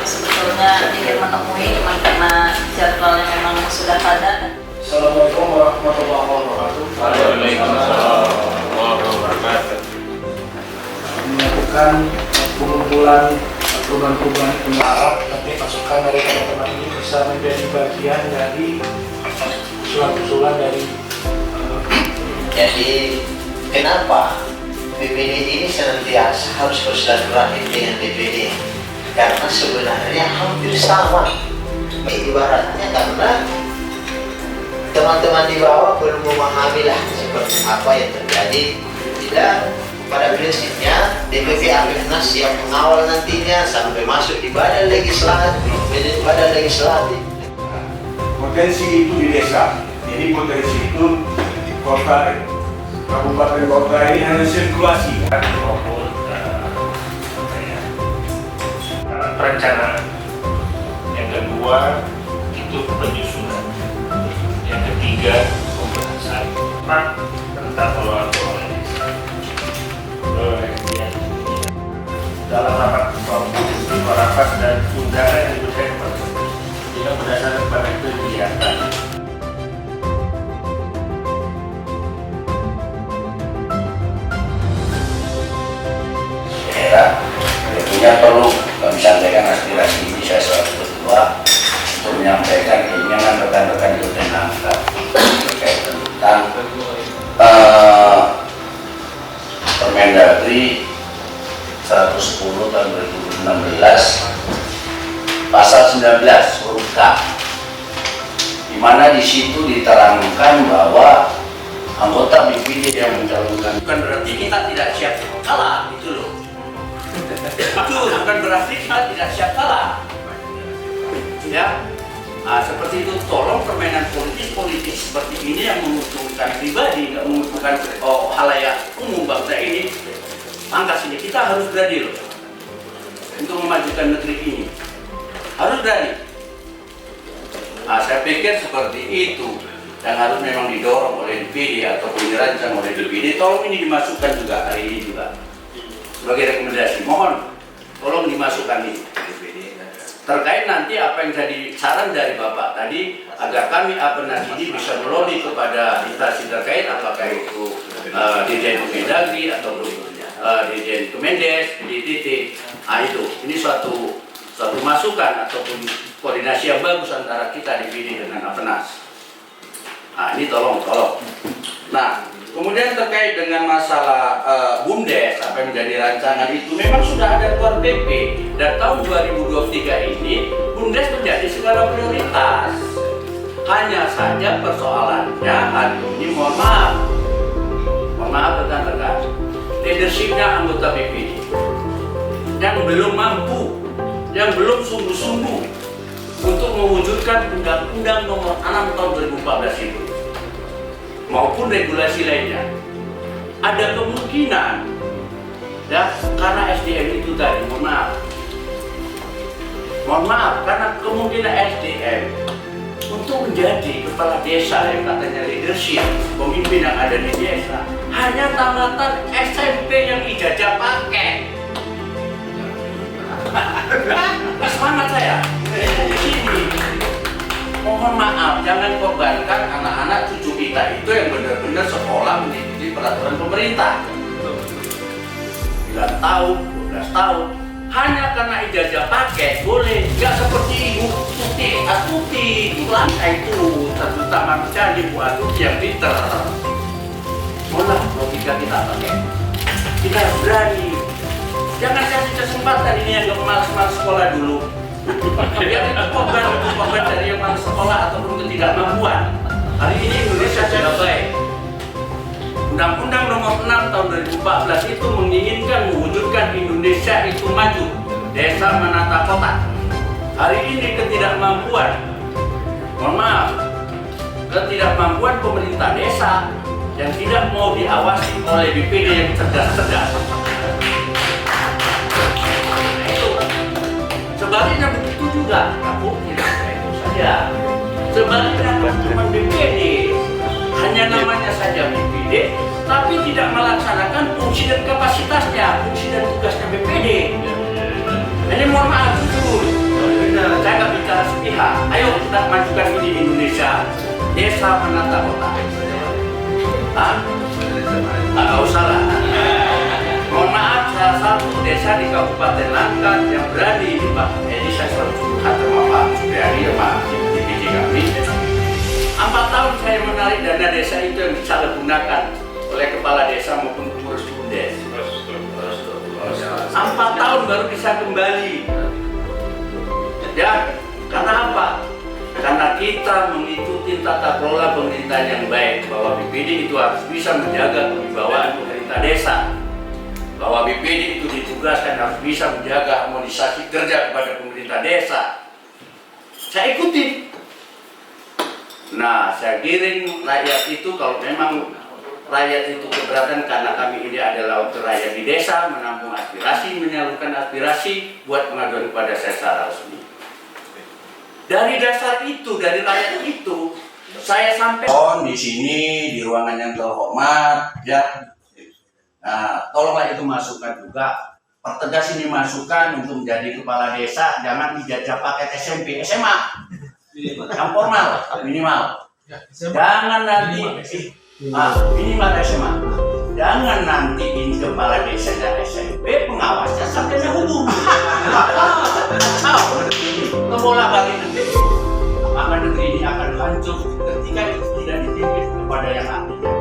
Sebetulnya ingin menemui, cuma karena jadwalnya memang sudah padat. Assalamualaikum warahmatullahi wabarakatuh. Waalaikumsalam warahmatullahi wabarakatuh. Melakukan pengumpulan perubahan-perubahan pengarah, nanti masukan dari teman-teman ini bisa menjadi bagian dari usulan-usulan dari. Jadi kenapa BPD ini senantiasa harus bersilaturahmi dengan DPD? Karena sebenarnya hampir sama. Ibaratnya karena teman-teman di bawah belum memahami lah seperti apa yang terjadi. Tidak, pada prinsipnya DPP Apimnas yang mengawal nantinya sampai masuk di badan legislatif. Potensi itu di desa, jadi potensi itu kota, kabupaten kota ini hanya sirkulasi kan, Maupun perencanaan. Yang kedua itu penyusunan. Yang ketiga pembahasan. Tentang pengelolaan keuangan desa. Dalam rapat rapat dan undangan yang diberikan kepada kita berdasarkan pada kegiatan. Tentunya perlu kami sampaikan aspirasi ini saya selaku ketua untuk menyampaikan keinginan rekan-rekan di Utenang terkait tentang Permendagri 110 tahun 2016 pasal 19 huruf K, di mana di situ diterangkan bahwa anggota BPD yang mencalonkan bukan berarti kita tidak siap kalah, gitu loh. Itu bukan berarti kita tidak siap kalah, ya. Nah, seperti itu, tolong permainan politik seperti ini yang menguntungkan pribadi, nggak menguntungkan halayak umum bangsa ini. Angkas ini kita harus berani loh untuk memajukan negeri ini, harus berani. Nah, saya pikir seperti itu dan harus memang didorong oleh DPD ataupun dirancang oleh DPD. Tolong ini dimasukkan juga hari ini juga sebagai rekomendasi, mohon tolong dimasukkan ini terkait nanti apa yang jadi saran dari Bapak tadi, agar kami Apimnas ini bisa melobi kepada instansi terkait, apakah itu Dirjen Kemendagri ataupun Dirjen Kemendes, DTT. Nah, itu ini suatu masukan ataupun koordinasi yang bagus antara kita DPD dengan Apimnas. Nah, ini tolong. Nah, kemudian terkait dengan masalah BUMDes, apa yang menjadi rancangan itu memang sudah ada keluar PP, dan tahun 2023 ini BUMDes menjadi skala prioritas. Hanya saja persoalannya hari ini, mohon maaf rekan-rekan, leadershipnya anggota BPD yang belum mampu, yang belum sungguh-sungguh untuk mewujudkan Undang-Undang Nomor 6 Tahun 2014 itu maupun regulasi lainnya. Ada kemungkinan, ya, karena SDM itu tadi, mohon maaf, karena kemungkinan SDM untuk menjadi kepala desa yang katanya leadership, pemimpin yang ada di desa, hanya tamatan SMP yang ijazah paket. Semangat saya. Ini. Mohon maaf, jangan korbankan anak-anak cucu kita itu yang benar-benar sekolah mengikuti peraturan pemerintah. 9 tahun, 12 tahun, hanya karena ijazah paket boleh, nggak seperti Ibu Atuti, itu lantai itu, terutama misalnya Ibu Atuti yang pinter. Mohonlah logika kita pakai. Kita harus berani. Jangan kasih kesempatan ini yang nggak malas-malas sekolah dulu. Biar itu korban dari yang malas sekolah ataupun ketidakmampuan. Hari ini Indonesia sudah baik. Undang-Undang Nomor 6 Tahun 2014 itu menginginkan mewujudkan Indonesia itu maju, desa menata kota. Hari ini ketidakmampuan mohon maaf, ketidakmampuan pemerintah desa yang tidak mau diawasi oleh BPD yang cerdas-cerdas. Nah, itu. Sebaliknya begitu juga, namun tidak itu saja. Sebaliknya teman BPD hanya namanya saja BPD, tapi tidak melaksanakan fungsi dan kapasitasnya, fungsi dan tugasnya BPD. Ini mohon maaf betul. Saya nggak bicara sepihak. Ayo kita majukan ini di Indonesia. Desa menata kota. Nggak usah lah. Mohon maaf, salah satu desa di Kabupaten Langkat yang berani di Pak. Ini saya selalu curhat sama Pak Supriyadi ya Pak di PJ kami. 4 tahun saya menarik dana desa itu yang disalahgunakan oleh kepala desa maupun pengurus BUMDes. 4 tahun baru bisa kembali. Ya, karena apa? Karena kita mengikuti tata kelola pemerintahan yang baik, bahwa BPD itu harus bisa menjaga kewibawaan pemerintah desa, bahwa BPD itu ditugaskan harus bisa menjaga harmonisasi kerja kepada pemerintah desa. Saya ikuti. Nah, saya giring rakyat itu, kalau memang rakyat itu keberatan karena kami ini adalah wakil rakyat di desa, menampung aspirasi, menyalurkan aspirasi, buat pengaduan kepada saya secara resmi. Dari dasar itu, dari rakyat itu, saya sampai di sini di ruangan yang terhormat, ya. Nah, tolonglah itu masukkan juga. Pertegas ini masukan untuk menjadi kepala desa, jangan dijajah paket SMP, SMA, yang formal minimal. Jangan nanti minimal SMA. Jangan nanti ini kepala desanya SMP, pengawasnya sarjana hukum. Kemola balik nanti, maka negeri ini akan hancur ketika itu tidak dipimpin kepada yang ahlinya.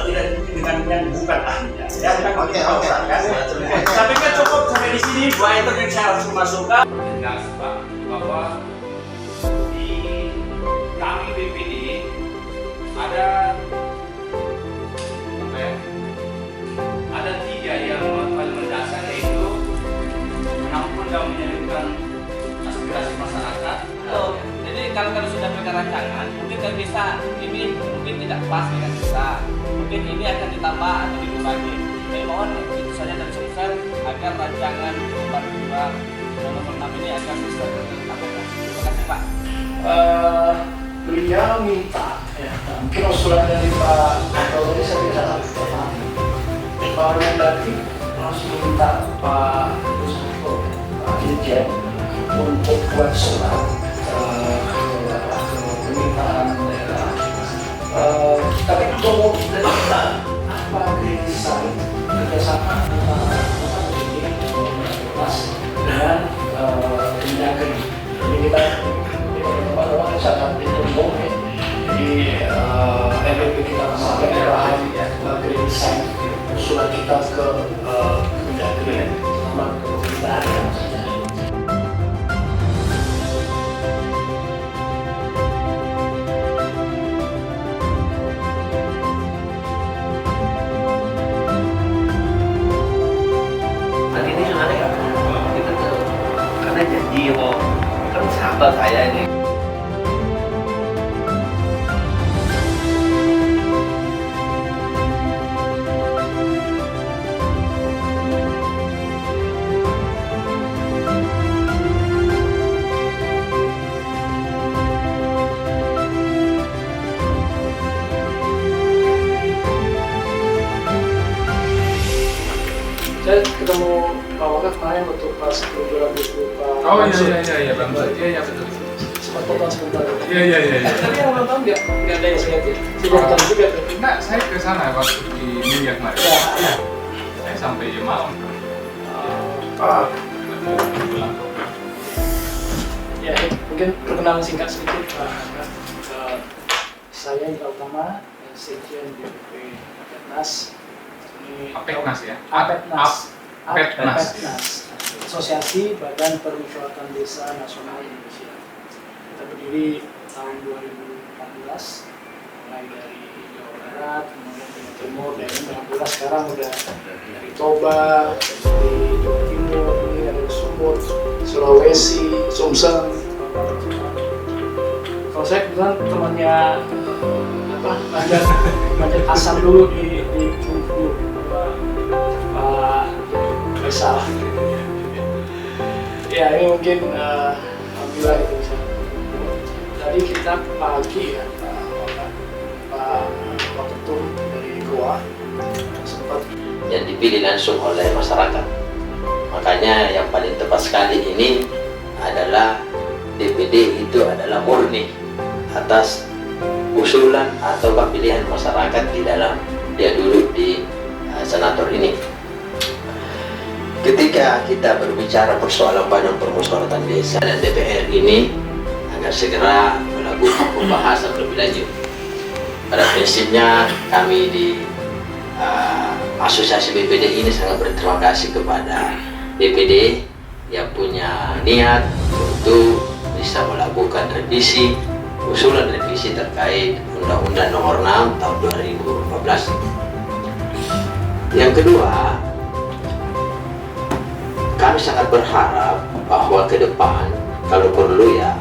Tidak dipimpin dengan yang bukan ahlinya. Ya, oke. Tapi kan cukup sampai di sini. Dua itu yang saya harus masukkan. Jelas Pak, bahwa di kami BPD ada ada 3 yang paling mendasar, yaitu menampung dan menyalurkan aspirasi masyarakat. Jadi kalau sudah punya rancangan, mungkin kalau bisa ini mungkin tidak pas dengan kita, mungkin ini akan ditambah atau dikurangi. Saya mohon itu saja dari Sumsel agar rancangan perubahan 2 nomor 6 ini akan bisa dilakukan. Terima kasih Pak. Beliau minta, ya, mungkin usulan dari Pak Kapolri saya tidak paham. Pak Mendagri langsung minta Pak Dirjen untuk buat surat ke permintaan daerah. Tapi untuk kita apa kritisan kerjasama antara dengan Mendagri. Jadi kita teman-teman sangat ditunggu. Jadi MPP kita sampai arahan kritisan usulan kita ke Mendagri sama ke pemerintahan maksudnya. Nanti ini sebenarnya kita tuh karena janji mau kan sahabat saya ini. Saya ketemu Pak Wakil kemarin untuk pas jualan buku Pak. Oh iya Bang. Iya betul. Sempat potong sebentar. Iya. Tapi yang nonton nggak ada yang sengaja. Tidak nonton juga. Enggak, saya ke sana waktu di New York kemarin. Ya. Saya sampai malam. Ya, mungkin perkenalan singkat sedikit Pak. Saya Ika Utama, Sekjen DPP Apetnas. Apetnas ya? Apetnas. Asosiasi Badan Permusyawaratan Desa Nasional Indonesia. Kita berdiri tahun 2014, mulai dari Jawa Barat, kemudian Jawa Timur, dan alhamdulillah sekarang udah dari Toba, dari Jawa Timur, ini ada Sumut, Sulawesi, Sumsel. Kalau saya kebetulan temannya manjat asam dulu di Bungkulu, Pak Faisal. Ya ini mungkin alhamdulillah itu bisa. Tadi kita pagi ya Pak Ketum dari Goa sempat yang dipilih langsung oleh masyarakat. Makanya yang paling tepat sekali ini adalah DPD itu adalah murni atas usulan atau pilihan masyarakat di dalam dia duduk di senator ini. Ketika kita berbicara persoalan badan permusyawaratan desa dan DPR ini agar segera melakukan pembahasan lebih lanjut. Pada prinsipnya kami di Asosiasi BPD ini sangat berterima kasih kepada BPD yang punya niat untuk bisa melakukan revisi, usulan revisi terkait Undang-Undang Nomor 6 Tahun 2015. Yang kedua, kami sangat berharap bahwa ke depan kalau perlu ya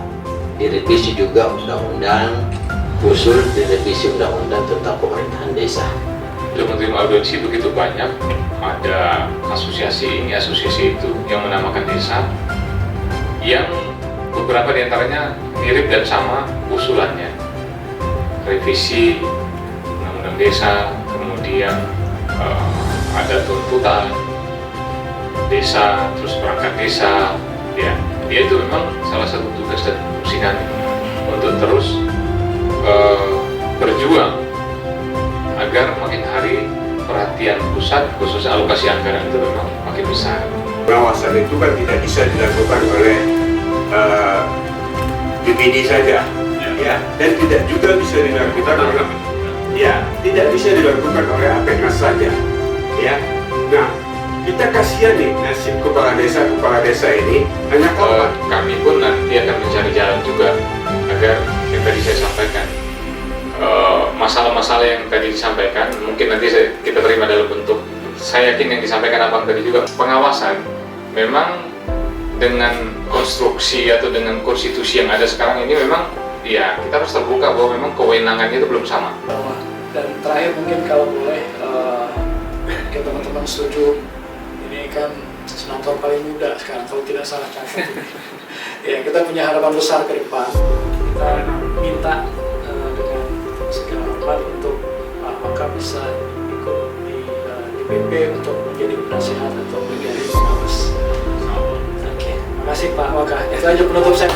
direvisi juga undang-undang, usul direvisi undang-undang tentang pemerintahan desa. Untuk menerima audiensi begitu banyak, ada asosiasi ini, asosiasi itu yang menamakan desa, yang beberapa diantaranya mirip dan sama usulannya. Revisi undang-undang desa, kemudian ada tuntutan desa, terus perangkat desa, ya. Dia itu memang salah satu tugas dan fungsi kami untuk terus berjuang agar makin hari perhatian pusat khusus alokasi anggaran itu memang makin besar. Pengawasan itu kan tidak bisa dilakukan oleh BPD saja, ya, dan tidak juga bisa dilakukan oleh tidak bisa dilakukan oleh APNAS saja, ya. Nah, kita kasihan nih nasib kepala desa ini hanya korban. Kami pun nanti akan mencari jalan juga agar yang tadi saya sampaikan, masalah-masalah yang tadi disampaikan mungkin nanti kita terima dalam bentuk, saya yakin yang disampaikan abang tadi juga, pengawasan. Memang dengan konstruksi atau dengan konstitusi yang ada sekarang ini memang ya kita harus terbuka bahwa memang kewenangannya itu belum sama. Dan terakhir mungkin kalau boleh ke teman-teman setuju, ini kan senator paling muda sekarang kalau tidak salah catat. Ya, kita punya harapan besar ke depan. Kita minta dengan segala hormat untuk Pak Waka bisa ikut di DPP untuk menjadi penasehat atau menjadi pengawas. Oke, terima kasih Pak Waka. Itu aja penutup saya.